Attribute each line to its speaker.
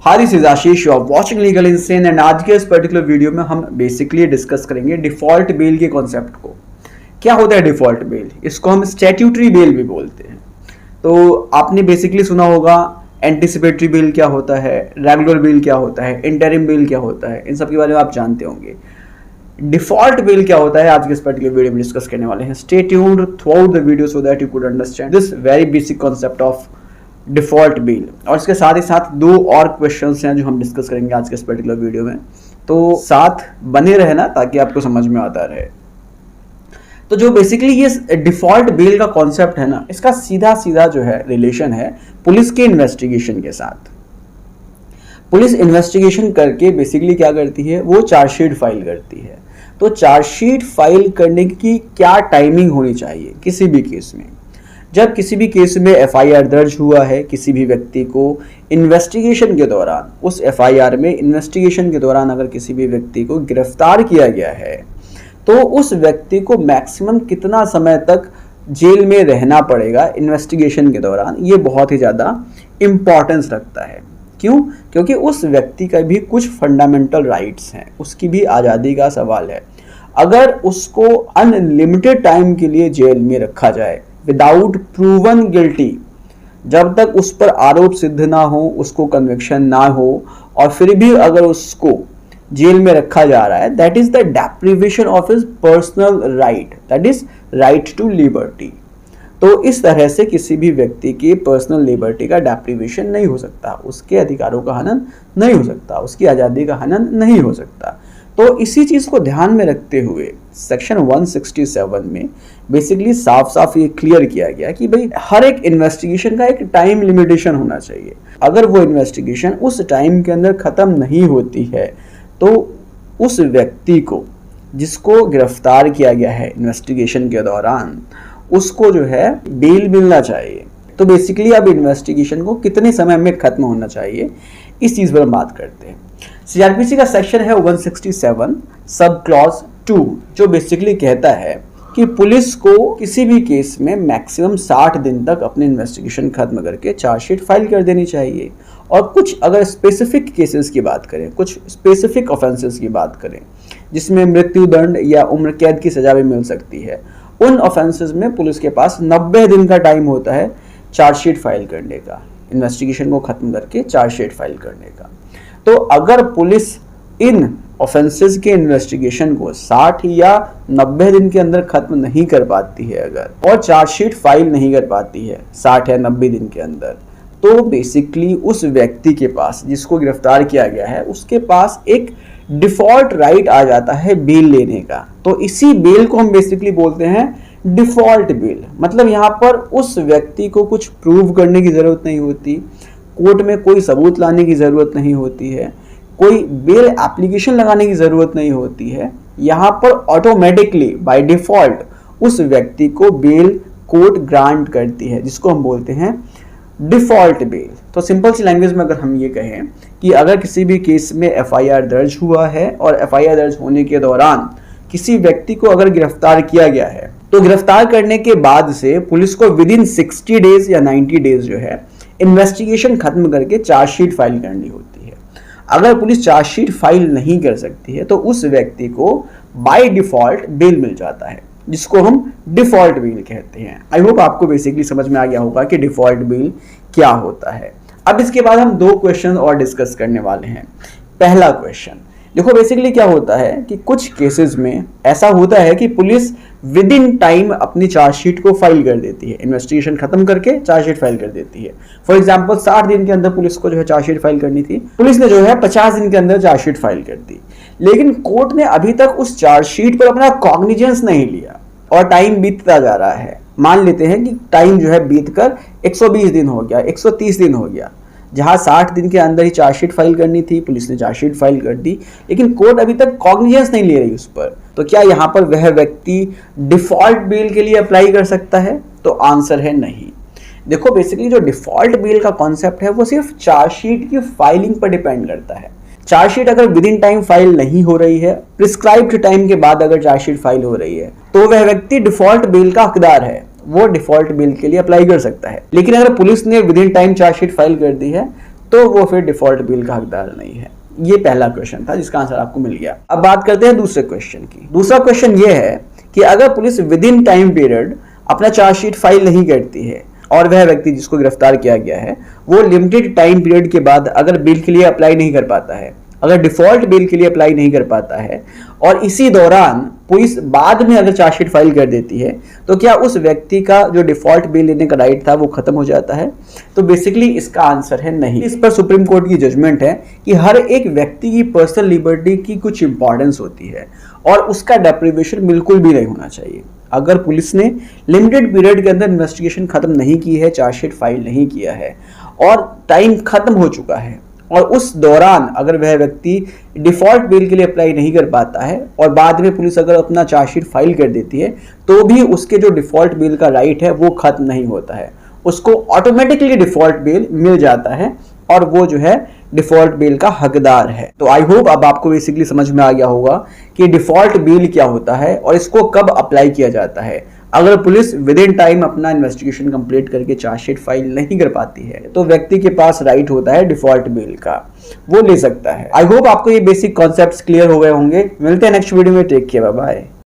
Speaker 1: Hi this is Ashish, you are watching legal insane and आज के इस पर्टिकुलर वीडियो में हम बेसिकली डिस्कस करेंगे डिफॉल्ट बेल के कॉन्सेप्ट को। क्या होता है डिफॉल्ट बेल? इसको हम स्टैट्यूटरी बेल भी बोलते हैं। तो आपने बेसिकली सुना होगा एंटिसिपेटरी बेल क्या होता है, रेगुलर बेल क्या होता है, इंटरिम बेल क्या होता है, इन सब के बारे में आप जानते होंगे। डिफॉल्ट बेल क्या होता है आज के इस पर्टिकुलर वीडियो में डिस्कस करने वाले हैं। Stay tuned throughout the video so that you could understand this very basic concept of default bail. और इसके साथ ही साथ दो और क्वेश्चंस हैं जो हम डिस्कस करेंगे आज के इस पर्टिकुलर वीडियो में, तो साथ बने रहना ताकि आपको समझ में आता रहे। तो जो बेसिकली ये डिफॉल्ट बेल का कॉन्सेप्ट है ना, इसका सीधा सीधा जो है रिलेशन है पुलिस के इन्वेस्टिगेशन के साथ। पुलिस इन्वेस्टिगेशन करके बेसिकली क्या करती है, वो चार्जशीट फाइल करती है। तो चार्जशीट फाइल करने की क्या टाइमिंग होनी चाहिए किसी भी केस में? जब किसी भी केस में एफआईआर दर्ज हुआ है किसी भी व्यक्ति को इन्वेस्टिगेशन के दौरान, उस एफआईआर में इन्वेस्टिगेशन के दौरान अगर किसी भी व्यक्ति को गिरफ्तार किया गया है तो उस व्यक्ति को मैक्सिमम कितना समय तक जेल में रहना पड़ेगा इन्वेस्टिगेशन के दौरान, ये बहुत ही ज़्यादा इम्पॉर्टेंस रखता है। क्यों? क्योंकि उस व्यक्ति का भी कुछ फंडामेंटल राइट्स हैं, उसकी भी आज़ादी का सवाल है। अगर उसको अनलिमिटेड टाइम के लिए जेल में रखा जाए विदाउट प्रूवन गिल्टी, जब तक उस पर आरोप सिद्ध ना हो, उसको कन्विक्शन ना हो, और फिर भी अगर उसको जेल में रखा जा रहा है, that is the deprivation of his personal right, that is right to liberty. तो इस तरह से किसी भी व्यक्ति की पर्सनल लिबर्टी का डेप्रिवेशन नहीं हो सकता, उसके अधिकारों का हनन नहीं हो सकता, उसकी आज़ादी का हनन नहीं हो सकता। तो इसी चीज़ को ध्यान में रखते हुए सेक्शन 167 में बेसिकली साफ साफ ये क्लियर किया गया कि भाई हर एक इन्वेस्टिगेशन का एक टाइम लिमिटेशन होना चाहिए। अगर वो इन्वेस्टिगेशन उस टाइम के अंदर ख़त्म नहीं होती है तो उस व्यक्ति को जिसको गिरफ्तार किया गया है इन्वेस्टिगेशन के दौरान, उसको जो है बेल मिलना चाहिए। तो बेसिकली अब इन्वेस्टिगेशन को कितने समय में ख़त्म होना चाहिए, इस चीज़ पर हम बात करते हैं। सीआरपीसी का सेक्शन है 167 सब क्लॉज 2, जो बेसिकली कहता है कि पुलिस को किसी भी केस में मैक्सिमम 60 दिन तक अपनी इन्वेस्टिगेशन खत्म करके चार्जशीट फाइल कर देनी चाहिए। और कुछ अगर स्पेसिफिक केसेस की बात करें, कुछ स्पेसिफिक ऑफेंसेस की बात करें जिसमें मृत्युदंड या उम्र कैद की सजा भी मिल सकती है, उन ऑफेंसेस में पुलिस के पास 90 दिन का टाइम होता है चार्जशीट फाइल करने का, इन्वेस्टिगेशन को खत्म करके चार्जशीट फाइल करने का। तो अगर पुलिस इन ऑफेंसेस के इन्वेस्टिगेशन को 60 या 90 दिन के अंदर खत्म नहीं कर पाती है अगर, और चार्जशीट फाइल नहीं कर पाती है 60 या 90 दिन के अंदर, तो बेसिकली उस व्यक्ति के पास जिसको गिरफ्तार किया गया है उसके पास एक डिफॉल्ट राइट आ जाता है बेल लेने का। तो इसी बेल को हम बेसिकली बोलते हैं डिफॉल्ट बेल। मतलब यहाँ पर उस व्यक्ति को कुछ प्रूव करने की ज़रूरत नहीं होती, कोर्ट में कोई सबूत लाने की ज़रूरत नहीं होती है, कोई बेल एप्लीकेशन लगाने की ज़रूरत नहीं होती है। यहाँ पर ऑटोमेटिकली बाय डिफ़ॉल्ट उस व्यक्ति को बेल कोर्ट ग्रांट करती है, जिसको हम बोलते हैं डिफ़ॉल्ट बेल। तो सिंपल सी लैंग्वेज में अगर हम ये कहें कि अगर किसी भी केस में एफआईआर दर्ज हुआ है और एफआईआर दर्ज होने के दौरान किसी व्यक्ति को अगर गिरफ्तार किया गया है, तो गिरफ्तार करने के बाद से पुलिस को विद इन 60 डेज या 90 डेज जो है इन्वेस्टिगेशन खत्म करके चार्जशीट फाइल करनी होती है। अगर पुलिस चार्जशीट फाइल नहीं कर सकती है तो उस व्यक्ति को बाय डिफॉल्ट बेल मिल जाता है, जिसको हम डिफॉल्ट बेल कहते हैं। आई होप आपको बेसिकली समझ में आ गया होगा कि डिफॉल्ट बेल क्या होता है। अब इसके बाद हम दो क्वेश्चन और डिस्कस करने वाले हैं। पहला क्वेश्चन देखो, बेसिकली क्या होता है कि कुछ केसेस में ऐसा होता है कि पुलिस विद इन टाइम अपनी चार्जशीट को फाइल कर देती है, इन्वेस्टिगेशन खत्म करके चार्जशीट फाइल कर देती है। फॉर एग्जांपल 60 दिन के अंदर पुलिस को जो है चार्जशीट फाइल करनी थी, पुलिस ने जो है 50 दिन के अंदर चार्जशीट फाइल कर दी, लेकिन कोर्ट ने अभी तक उस चार्जशीट पर अपना कॉग्निजेंस नहीं लिया और टाइम बीतता जा रहा है। मान लेते हैं कि टाइम जो है बीतकर 120 दिन हो गया, 130 दिन हो गया, जहां 60 दिन के अंदर ही चार्जशीट फाइल करनी थी, पुलिस ने चार्जशीट फाइल कर दी, लेकिन कोर्ट अभी तक कॉग्निजेंस नहीं ले रही उस पर। तो क्या यहां पर वह व्यक्ति डिफॉल्ट बेल के लिए अप्लाई कर सकता है? तो आंसर है नहीं। देखो, बेसिकली जो डिफॉल्ट बेल का कॉन्सेप्ट है वो सिर्फ चार्जशीट की फाइलिंग पर डिपेंड करता है। चार्जशीट अगर विद इन टाइम फाइल नहीं हो रही है, प्रिस्क्राइब्ड टाइम के बाद अगर चार्जशीट फाइल हो रही है, तो वह व्यक्ति डिफॉल्ट बेल का हकदार है, वो डिफॉल्ट बेल के लिए अप्लाई कर सकता है। लेकिन अगर पुलिस ने with in time chargesheet file कर दी है तो वो फिर डिफॉल्ट बेल का हकदार नहीं है। ये पहला क्वेश्चन था जिसका आंसर आपको मिल गया। अब बात करते हैं दूसरे क्वेश्चन की। दूसरा क्वेश्चन ये है कि अगर police with in time period अपना चार्जशीट फाइल नहीं करती है और वह व्यक्ति जिसको गिरफ्तार किया गया है वो लिमिटेड टाइम पीरियड के बाद अगर बेल के लिए अप्लाई नहीं कर पाता है, अगर डिफॉल्ट बेल के लिए अप्लाई नहीं कर पाता है और इसी दौरान पुलिस बाद में अगर चार्जशीट फाइल कर देती है, तो क्या उस व्यक्ति का जो डिफॉल्ट बेल लेने का राइट था वो खत्म हो जाता है? तो बेसिकली इसका आंसर है नहीं। इस पर सुप्रीम कोर्ट की जजमेंट है कि हर एक व्यक्ति की पर्सनल लिबर्टी की कुछ इंपॉर्टेंस होती है और उसका डेप्रिवेशन बिल्कुल भी नहीं होना चाहिए। अगर पुलिस ने लिमिटेड पीरियड के अंदर इन्वेस्टिगेशन खत्म नहीं की है, चार्जशीट फाइल नहीं किया है और टाइम खत्म हो चुका है और उस दौरान अगर वह व्यक्ति डिफॉल्ट बेल के लिए अप्लाई नहीं कर पाता है और बाद में पुलिस अगर अपना चार्जशीट फाइल कर देती है, तो भी उसके जो डिफॉल्ट बेल का राइट है वो खत्म नहीं होता है, उसको ऑटोमेटिकली डिफॉल्ट बेल मिल जाता है और वो जो है डिफॉल्ट बेल का हकदार है। तो आई होप अब आपको बेसिकली समझ में आ गया होगा कि डिफॉल्ट बेल क्या होता है और इसको कब अप्लाई किया जाता है। अगर पुलिस विद इन टाइम अपना इन्वेस्टिगेशन कंप्लीट करके चार्जशीट फाइल नहीं कर पाती है, तो व्यक्ति के पास राइट होता है डिफॉल्ट बेल का, वो ले सकता है। आई होप आपको ये बेसिक कॉन्सेप्ट्स क्लियर हो गए होंगे। मिलते हैं नेक्स्ट वीडियो में। Take care, bye bye.